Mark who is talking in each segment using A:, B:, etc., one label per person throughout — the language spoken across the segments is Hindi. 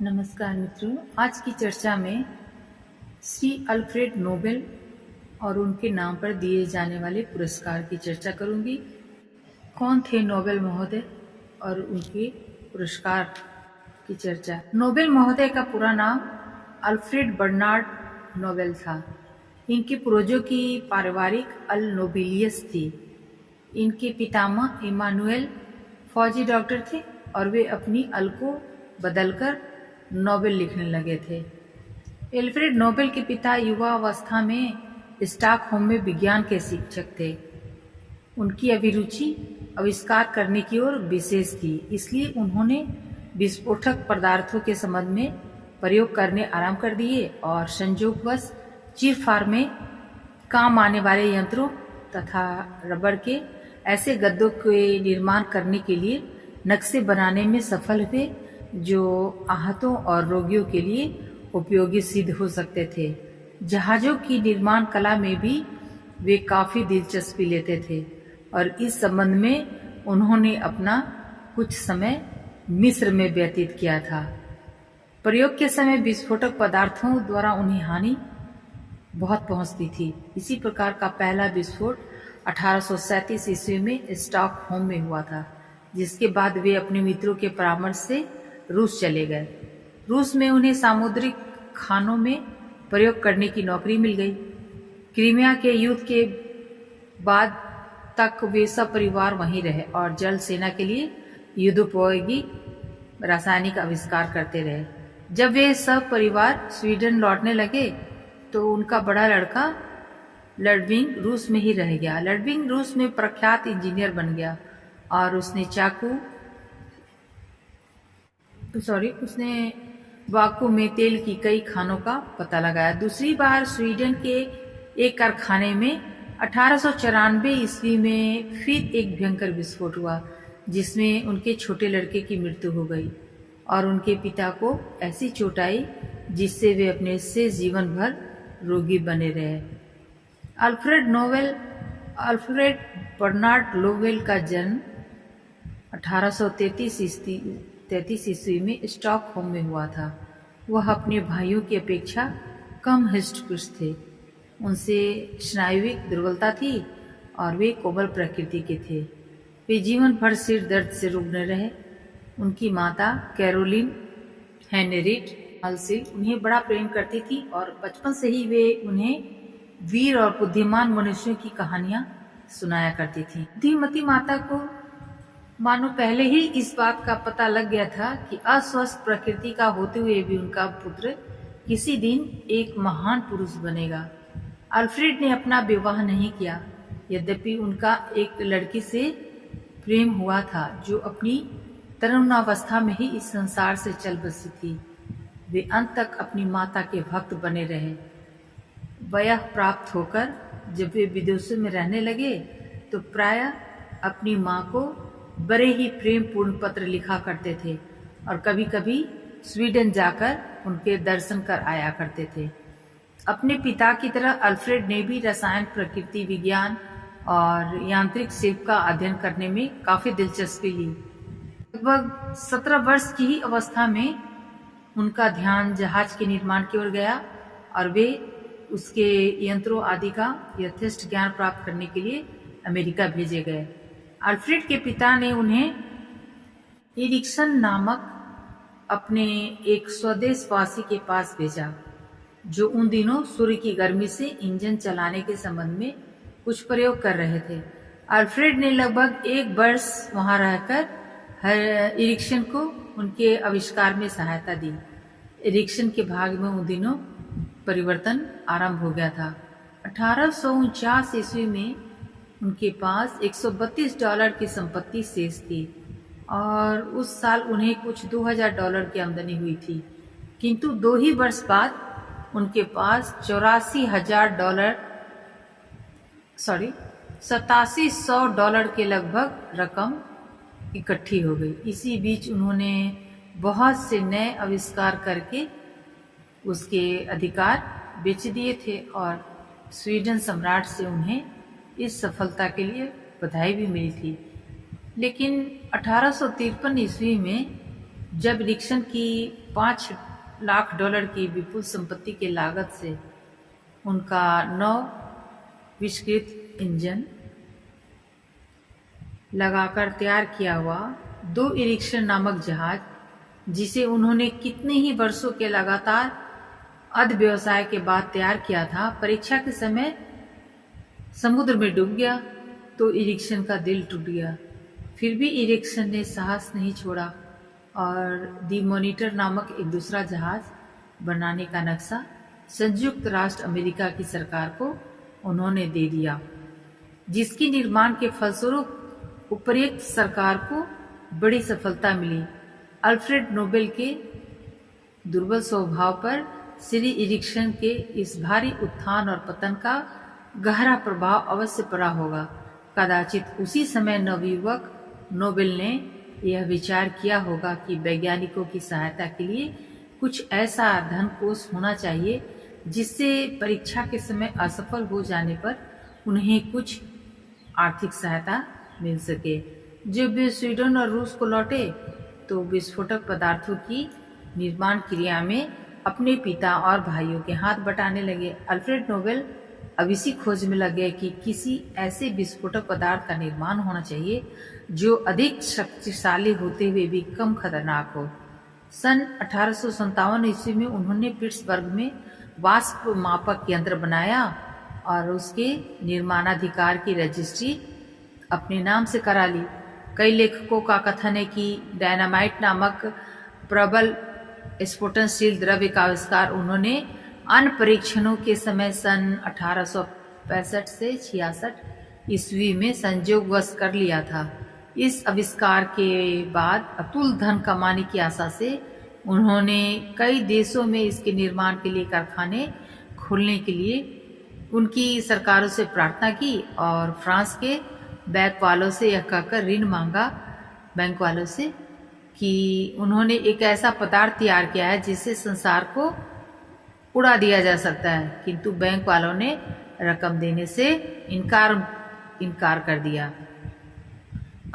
A: नमस्कार मित्रों, आज की चर्चा में श्री अल्फ्रेड नोबेल और उनके नाम पर दिए जाने वाले पुरस्कार की चर्चा करूंगी। कौन थे नोबेल महोदय और उनके पुरस्कार की चर्चा। नोबेल महोदय का पूरा नाम अल्फ्रेड बर्नार्ड नोबेल था। इनके पूर्वजों की पारिवारिक अल नोबिलियस थी। इनके पितामह इमानुएल फौजी डॉक्टर थे और वे अपनी अल को बदलकर नोबेल लिखने लगे थे। एल्फ्रेड नोबेल के पिता युवा अवस्था में स्टॉकहोम में विज्ञान के शिक्षक थे। उनकी अभिरुचि आविष्कार करने की ओर विशेष थी, इसलिए उन्होंने विस्फोटक पदार्थों के संबंध में प्रयोग करने आरंभ कर दिए और संयोगवश चीर-फाड़ में काम आने वाले यंत्रों तथा रबर के ऐसे गद्दों के निर्माण करने के लिए नक्शे बनाने में सफल हुए जो आहतों और रोगियों के लिए उपयोगी सिद्ध हो सकते थे। जहाजों की निर्माण कला में भी वे काफी दिलचस्पी लेते थे और इस संबंध में उन्होंने अपना कुछ समय मिस्र में व्यतीत किया था। प्रयोग के समय विस्फोटक पदार्थों द्वारा उन्हें हानि बहुत पहुंचती थी। इसी प्रकार का पहला विस्फोट 1837 ईस्वी में स्टॉकहोम में हुआ था, जिसके बाद वे अपने मित्रों के परामर्श से रूस चले गए। रूस में उन्हें सामुद्रिक खानों में प्रयोग करने की नौकरी मिल गई। क्रीमिया के युद्ध के बाद तक वे सब परिवार वहीं रहे और जल सेना के लिए युद्धोपयोगी रासायनिक आविष्कार करते रहे। जब वे सब परिवार स्वीडन लौटने लगे तो उनका बड़ा लड़का लडविग रूस में ही रह गया। लडविग रूस में प्रख्यात इंजीनियर बन गया और उसने वाकू में तेल की कई खानों का पता लगाया। दूसरी बार स्वीडन के एक कारखाने में 1894 ईस्वी में फिर एक भयंकर विस्फोट हुआ, जिसमें उनके छोटे लड़के की मृत्यु हो गई और उनके पिता को ऐसी चोट आई जिससे वे अपने से जीवन भर रोगी बने रहे। अल्फ्रेड बर्नार्ड नोबेल का जन्म 1833 ईस्वी में स्टॉकहोम में हुआ था। वह अपने भाइयों की अपेक्षा कम हष्ट-पुष्ट थे। उनसे स्नायुविक दुर्बलता थी और वे कोमल प्रकृति के थे। वे जीवन भर सिर दर्द से रुग्ण रहे। उनकी माता कैरोलिन हेनरिट हाल्सी उन्हें बड़ा प्रेम करती थी और बचपन से ही वे उन्हें वीर और बुद्धिमान मनुष्यों की कहानियां सुनाया करती थी। बुद्धिमती माता को मानो पहले ही इस बात का पता लग गया था कि अस्वस्थ प्रकृति का होते हुए भी उनका पुत्र किसी दिन एक महान पुरुष बनेगा। अल्फ्रेड ने अपना विवाह नहीं किया, यद्यपि उनका एक लड़की से प्रेम हुआ था जो अपनी तरुणावस्था में ही इस संसार से चल बसी थी। वे अंत तक अपनी माता के भक्त बने रहे। वयः प्राप्त होकर जब वे विदेशों में रहने लगे तो प्रायः अपनी माँ को बड़े ही प्रेम पूर्ण पत्र लिखा करते थे और कभी कभी स्वीडन जाकर उनके दर्शन कर आया करते थे। अपने पिता की तरह अल्फ्रेड ने भी रसायन, प्रकृति विज्ञान और यांत्रिक शिल्प का अध्ययन करने में काफी दिलचस्पी ली। लगभग 17 वर्ष की ही अवस्था में उनका ध्यान जहाज के निर्माण की ओर गया और वे उसके यंत्रों आदि का यथेष्ट ज्ञान प्राप्त करने के लिए अमेरिका भेजे गए। अल्फ्रेड के पिता ने उन्हें इरिक्सन नामक अपने एक स्वदेशवासी के पास भेजा, जो उन दिनों सूर्य की गर्मी से इंजन चलाने के संबंध में कुछ प्रयोग कर रहे थे। अल्फ्रेड ने लगभग 1 वर्ष वहां रहकर इरिक्सन को उनके आविष्कार में सहायता दी। इरिक्सन के भाग में उन दिनों परिवर्तन आरंभ हो गया था। 1849 ईस्वी में उनके पास $132 की संपत्ति शेष थी और उस साल उन्हें कुछ $2000 की आमदनी हुई थी, किंतु 2 ही वर्ष बाद उनके पास $8700 के लगभग रकम इकट्ठी हो गई। इसी बीच उन्होंने बहुत से नए आविष्कार करके उसके अधिकार बेच दिए थे और स्वीडन सम्राट से उन्हें इस सफलता के लिए बधाई भी मिली थी। लेकिन 1853 ईस्वी में जब निक्सन की $5 लाख की विपुल संपत्ति के लागत से उनका नवविष्कृत इंजन लगाकर तैयार किया हुआ 2 इरिक्शन नामक जहाज, जिसे उन्होंने कितने ही वर्षों के लगातार अध व्यवसाय के बाद तैयार किया था, परीक्षा के समय समुद्र में डूब गया तो इरिक्सन का दिल टूट गया। फिर भी इरिक्सन ने साहस नहीं छोड़ा और दी मॉनिटर नामक एक दूसरा जहाज बनाने का नक्शा संयुक्त राष्ट्र अमेरिका की सरकार को उन्होंने दे दिया, जिसकी निर्माण के फलस्वरूप उपर्युक्त सरकार को बड़ी सफलता मिली। अल्फ्रेड नोबेल के दुर्बल स्वभाव पर श्री इरिक्सन के इस भारी उत्थान और पतन का गहरा प्रभाव अवश्य पड़ा होगा। कदाचित उसी समय नवयुवक नोबेल ने यह विचार किया होगा कि वैज्ञानिकों की सहायता के लिए कुछ ऐसा धन कोष होना चाहिए जिससे परीक्षा के समय असफल हो जाने पर उन्हें कुछ आर्थिक सहायता मिल सके। जब वे स्वीडन और रूस को लौटे तो विस्फोटक पदार्थों की निर्माण क्रिया में अपने पिता और भाइयों के हाथ बटाने लगे। अल्फ्रेड नोबेल अब इसी खोज में लग गए कि किसी ऐसे विस्फोटक पदार्थ का निर्माण होना चाहिए जो अधिक शक्तिशाली होते हुए भी कम खतरनाक हो। सन 1857 ईस्वी में उन्होंने पिट्सबर्ग में वाष्प मापक यंत्र बनाया और उसके निर्माणाधिकार की रजिस्ट्री अपने नाम से करा ली। कई लेखकों का कथन है कि डायनामाइट नामक प्रबल स्फोटनशील द्रव्य का आविष्कार उन्होंने अन्य परीक्षणों के समय सन 1865 से 66 ईस्वी में संयोगवश कर लिया था। इस आविष्कार के बाद अतुल धन कमाने की आशा से उन्होंने कई देशों में इसके निर्माण के लिए कारखाने खोलने के लिए उनकी सरकारों से प्रार्थना की और फ्रांस के बैंक वालों से यह कहकर ऋण मांगा कि उन्होंने एक ऐसा पदार्थ तैयार किया है जिससे संसार को उड़ा दिया जा सकता है, किंतु बैंक वालों ने रकम देने से इनकार कर दिया।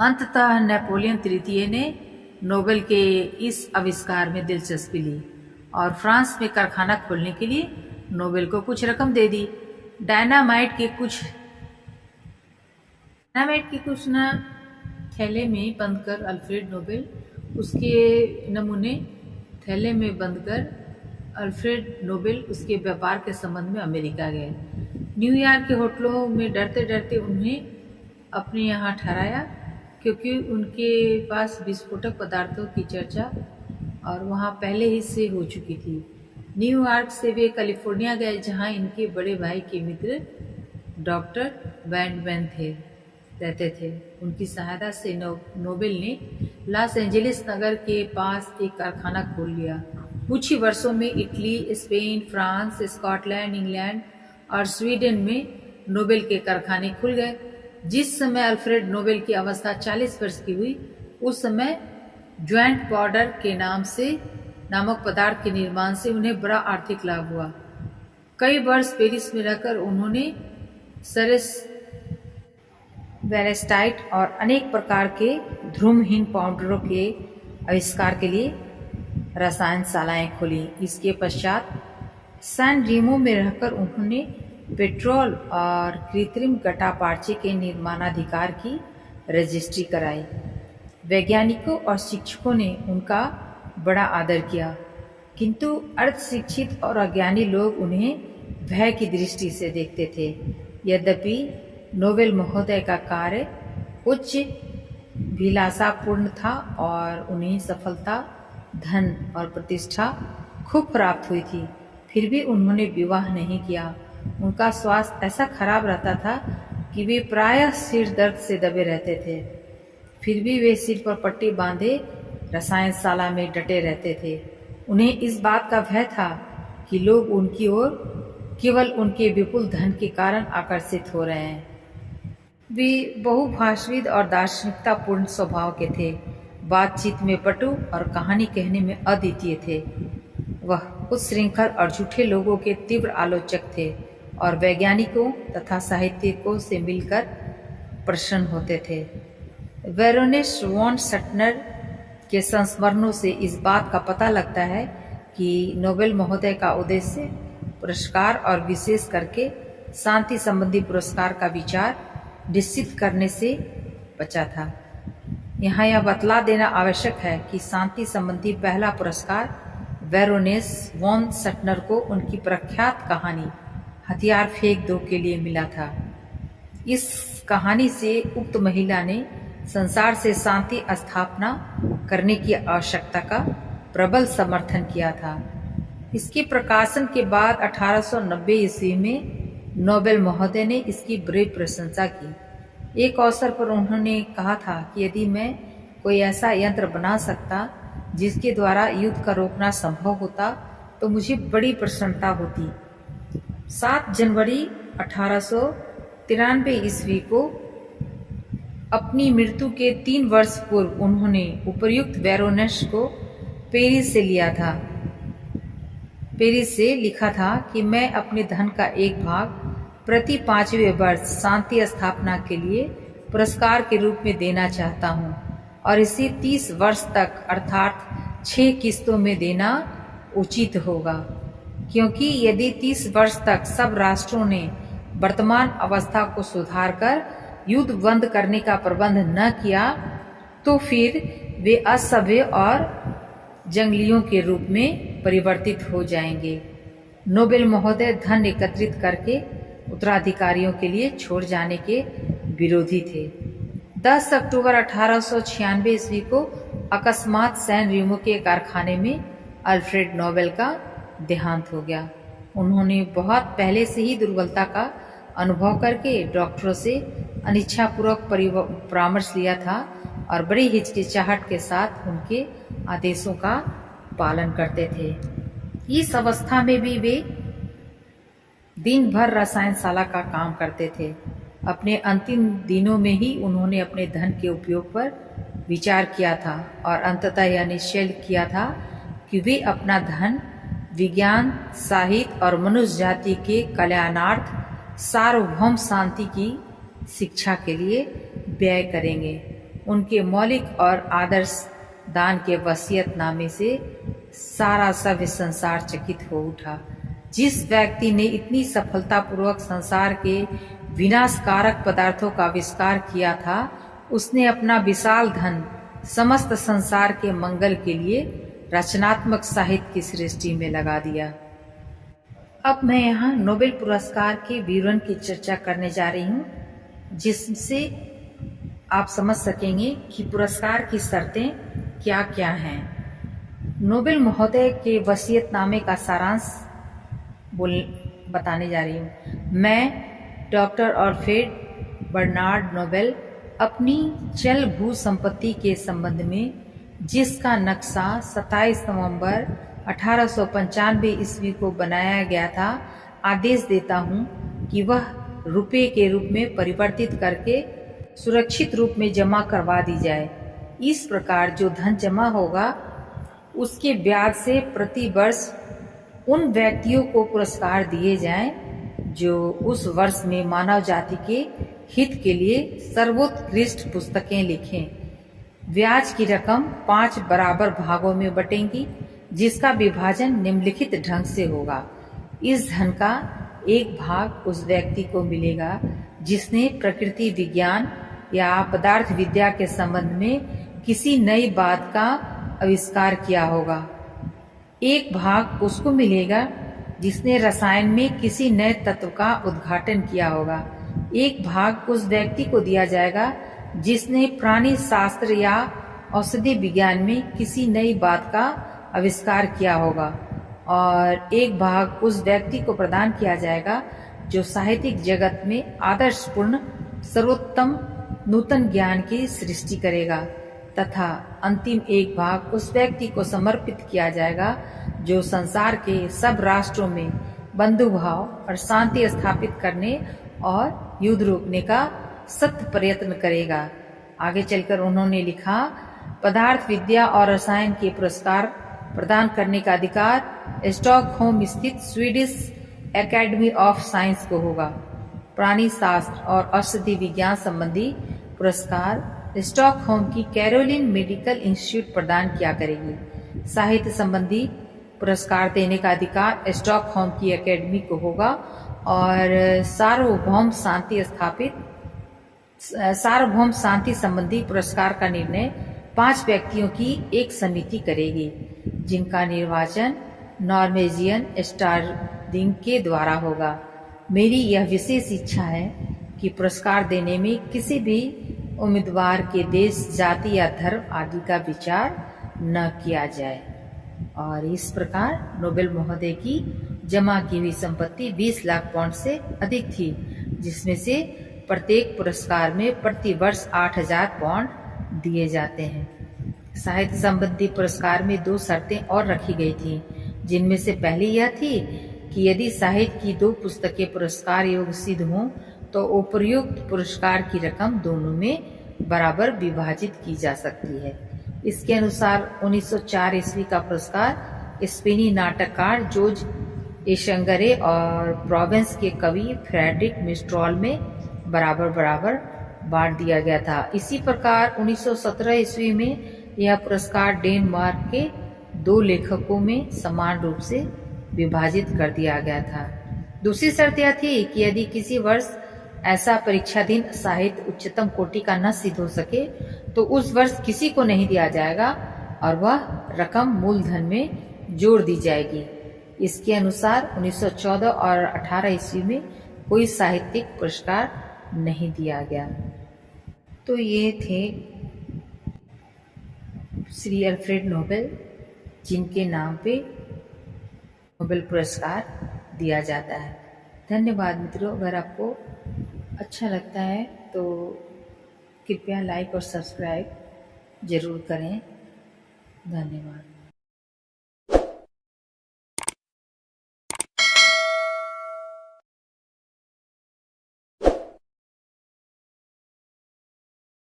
A: अंततः नेपोलियन तृतीय ने नोबेल के इस आविष्कार में दिलचस्पी ली और फ्रांस में कारखाना खोलने के लिए नोबेल को कुछ रकम दे दी। डायनामाइट के कुछ न थैले में बंदकर अल्फ्रेड नोबेल उसके नमूने थैले में बंदकर अल्फ्रेड नोबेल उसके व्यापार के संबंध में अमेरिका गए। न्यूयॉर्क के होटलों में डरते डरते उन्हें अपने यहाँ ठहराया, क्योंकि उनके पास विस्फोटक पदार्थों की चर्चा और वहाँ पहले ही से हो चुकी थी। न्यूयॉर्क से वे कैलिफोर्निया गए, जहाँ इनके बड़े भाई के मित्र डॉक्टर वैंडमैन रहते थे। उनकी सहायता से नोबेल ने लॉस एंजलिस नगर के पास एक कारखाना खोल लिया। कुछ ही वर्षों में Italy, Spain, France, Scotland, England और स्वीडन में नोबेल के कारखाने खुल गए। जिस समय अल्फ्रेड नोबेल की अवस्था 40 वर्ष की हुई, उस समय ज्वाइंट पाउडर के नामक पदार्थ के निर्माण से उन्हें बड़ा आर्थिक लाभ हुआ। कई वर्ष पेरिस में रहकर उन्होंने सरस वेलेस्टाइट और अनेक प्रकार के ध्रुमहीन पाउडरों के आविष्कार के लिए रसायनशालाएं खोली। इसके पश्चात सैन रीमो में रहकर उन्होंने पेट्रोल और कृत्रिम गट्टापार्चे के निर्माणाधिकार की रजिस्ट्री कराई। वैज्ञानिकों और शिक्षकों ने उनका बड़ा आदर किया, किंतु अर्धशिक्षित और अज्ञानी लोग उन्हें भय की दृष्टि से देखते थे। यद्यपि नोबेल महोदय का कार्य उच्च अभिलाषापूर्ण था और उन्हें सफलता, धन और प्रतिष्ठा खूब प्राप्त हुई थी, फिर भी उन्होंने विवाह नहीं किया। उनका स्वास्थ्य ऐसा खराब रहता था कि वे प्रायः सिर दर्द से दबे रहते थे। फिर भी वे सिर पर पट्टी बांधे रसायनशाला में डटे रहते थे। उन्हें इस बात का भय था कि लोग उनकी ओर केवल उनके विपुल धन के कारण आकर्षित हो रहे हैं। वे बहुभाषविद और दार्शनिकतापूर्ण स्वभाव के थे, बातचीत में पटु और कहानी कहने में अद्वितीय थे। वह उच्छृंखल और झूठे लोगों के तीव्र आलोचक थे और वैज्ञानिकों तथा साहित्यिकों से मिलकर प्रसन्न होते थे। वेरोनिस वॉन सटनर के संस्मरणों से इस बात का पता लगता है कि नोबेल महोदय का उद्देश्य पुरस्कार और विशेष करके शांति संबंधी पुरस्कार का विचार निश्चित करने से बचा था। यहाँ यह बतला देना आवश्यक है कि शांति संबंधी पहला पुरस्कार बेरोनेस वॉन सटनर को उनकी प्रख्यात कहानी हथियार फेंक दो के लिए मिला था। इस कहानी से उक्त महिला ने संसार से शांति स्थापना करने की आवश्यकता का प्रबल समर्थन किया था। इसके प्रकाशन के बाद 1890 ईस्वी में नोबेल महोदय ने इसकी बड़ी प्रशंसा की। एक अवसर पर उन्होंने कहा था कि यदि मैं कोई ऐसा यंत्र बना सकता जिसके द्वारा युद्ध का रोकना संभव होता तो मुझे बड़ी प्रसन्नता होती। 7 जनवरी 1893 ईस्वी को अपनी मृत्यु के 3 वर्ष पूर्व उन्होंने उपर्युक्त बेरोनेस को पेरिस से लिखा था कि मैं अपने धन का एक भाग प्रति 5वें वर्ष शांति स्थापना के लिए पुरस्कार के रूप में देना चाहता हूं और इसे 30 वर्ष तक अर्थात 6 किस्तों में देना उचित होगा, क्योंकि यदि 30 वर्ष तक सब राष्ट्रों ने वर्तमान अवस्था को सुधार कर युद्ध बंद करने का प्रबंध न किया तो फिर वे असभ्य और जंगलियों के रूप में परिवर्तित हो जाएंगे। नोबेल महोदय धन एकत्रित करके उत्तराधिकारियों के लिए छोड़ जाने के विरोधी थे। 10 अक्टूबर 1896 ईस्वी को अकस्मात सैन रीमो के कारखाने में अल्फ्रेड नोबेल का देहांत हो गया। उन्होंने बहुत पहले से ही दुर्बलता का अनुभव करके डॉक्टरों से अनिच्छापूर्वक परामर्श लिया था और बड़ी हिचकिचाहट के साथ उनके आदेशों का पालन करते थे। इस अवस्था में भी वे दिन भर रसायनशाला का काम करते थे। अपने अंतिम दिनों में ही उन्होंने अपने धन के उपयोग पर विचार किया था और अंततः यह निश्चय किया था कि वे अपना धन विज्ञान, साहित्य और मनुष्य जाति के कल्याणार्थ सार्वभौम शांति की शिक्षा के लिए व्यय करेंगे। उनके मौलिक और आदर्श दान के वसीयतनामे से सारा सभ्य संसार चकित हो उठा। जिस व्यक्ति ने इतनी सफलतापूर्वक संसार के विनाशकारक पदार्थों का आविष्कार किया था, उसने अपना विशाल धन समस्त संसार के मंगल के लिए रचनात्मक साहित्य की सृष्टि में लगा दिया। अब मैं यहाँ नोबेल पुरस्कार के विवरण की चर्चा करने जा रही हूँ, जिससे आप समझ सकेंगे कि पुरस्कार की शर्तें क्या क्या हैं। नोबेल महोदय के वसीयतनामे का सारांश बताने जा रही हूँ। मैं डॉक्टर अल्फ्रेड बर्नार्ड नोबेल अपनी चल भू संपत्ति के संबंध में, जिसका नक्शा 27 नवंबर 1895 ईस्वी को बनाया गया था, आदेश देता हूँ कि वह रुपये के रूप में परिवर्तित करके सुरक्षित रूप में जमा करवा दी जाए। इस प्रकार जो धन जमा होगा उसके ब्याज से प्रति वर्ष उन व्यक्तियों को पुरस्कार दिए जाएं जो उस वर्ष में मानव जाति के हित के लिए सर्वोत्कृष्ट पुस्तकें लिखें। ब्याज की रकम 5 बराबर भागों में बटेंगी, जिसका विभाजन निम्नलिखित ढंग से होगा। इस धन का एक भाग उस व्यक्ति को मिलेगा जिसने प्रकृति विज्ञान या पदार्थ विद्या के संबंध में किसी नई बात का आविष्कार किया होगा। एक भाग उसको मिलेगा जिसने रसायन में किसी नए तत्व का उद्घाटन किया होगा। एक भाग उस व्यक्ति को दिया जाएगा जिसने प्राणी शास्त्र या औषधि विज्ञान में किसी नई बात का आविष्कार किया होगा, और एक भाग उस व्यक्ति को प्रदान किया जाएगा जो साहित्यिक जगत में आदर्शपूर्ण सर्वोत्तम नूतन ज्ञान की सृष्टि करेगा, तथा अंतिम एक भाग उस व्यक्ति को समर्पित किया जाएगा जो संसार के सब राष्ट्रों में बंधुभाव और शांति स्थापित करने और युद्ध रोकने का सख्त प्रयत्न करेगा। आगे चलकर उन्होंने लिखा, पदार्थ विद्या और रसायन के पुरस्कार प्रदान करने का अधिकार स्टॉकहोम स्थित स्वीडिश एकेडमी ऑफ साइंस को होगा। प्राणी शास्त्र और औषधि विज्ञान संबंधी पुरस्कार स्टॉकहोम की कैरोलिन मेडिकल इंस्टीट्यूट प्रदान किया करेगी। साहित्य संबंधी पुरस्कार देने का अधिकार स्टॉकहोम की एकेडमी को होगा और सार्वभौम शांति संबंधी पुरस्कार का निर्णय 5 व्यक्तियों की एक समिति करेगी, जिनका निर्वाचन नॉर्वेजियन स्टारडिंग के द्वारा होगा। मेरी यह विशेष इच्छा है कि पुरस्कार देने में किसी भी उम्मीदवार के देश, जाति या धर्म आदि का विचार न किया जाए। और इस प्रकार नोबेल महोदय की जमा की हुई संपत्ति 20 लाख पाउंड से अधिक थी, जिसमें से प्रत्येक पुरस्कार में प्रति वर्ष 8,000 पाउंड दिए जाते हैं। साहित्य संबंधी पुरस्कार में 2 शर्तें और रखी गई थी, जिनमें से पहली यह थी कि यदि साहित्य की 2 पुस्तकें पुरस्कार योग्य सिद्ध हों तो उपर्युक्त पुरस्कार की रकम दोनों में बराबर विभाजित की जा सकती है। इसके अनुसार 1904 ईस्वी का पुरस्कार स्पेनी नाटककार जोर्ज एशंगरे और प्रोवेंस के कवि फ्रेडरिक मिस्ट्रॉल में बराबर बराबर बांट दिया गया था। इसी प्रकार 1917 ईस्वी में यह पुरस्कार डेनमार्क के 2 लेखकों में समान रूप से विभाजित कर दिया गया था। दूसरी शर्त यह थी कि यदि किसी वर्ष ऐसा परीक्षाधीन साहित्य उच्चतम कोटि का न सिद्ध हो सके तो उस वर्ष किसी को नहीं दिया जाएगा और वह रकम मूलधन में जोड़ दी जाएगी। इसके अनुसार 1914 और 18 ईस्वी में कोई साहित्यिक पुरस्कार नहीं दिया गया। तो ये थे श्री अल्फ्रेड नोबेल, जिनके नाम पे नोबेल पुरस्कार दिया जाता है। धन्यवाद मित्रों। अगर आपको अच्छा लगता है तो कृपया लाइक और सब्सक्राइब जरूर करें। धन्यवाद।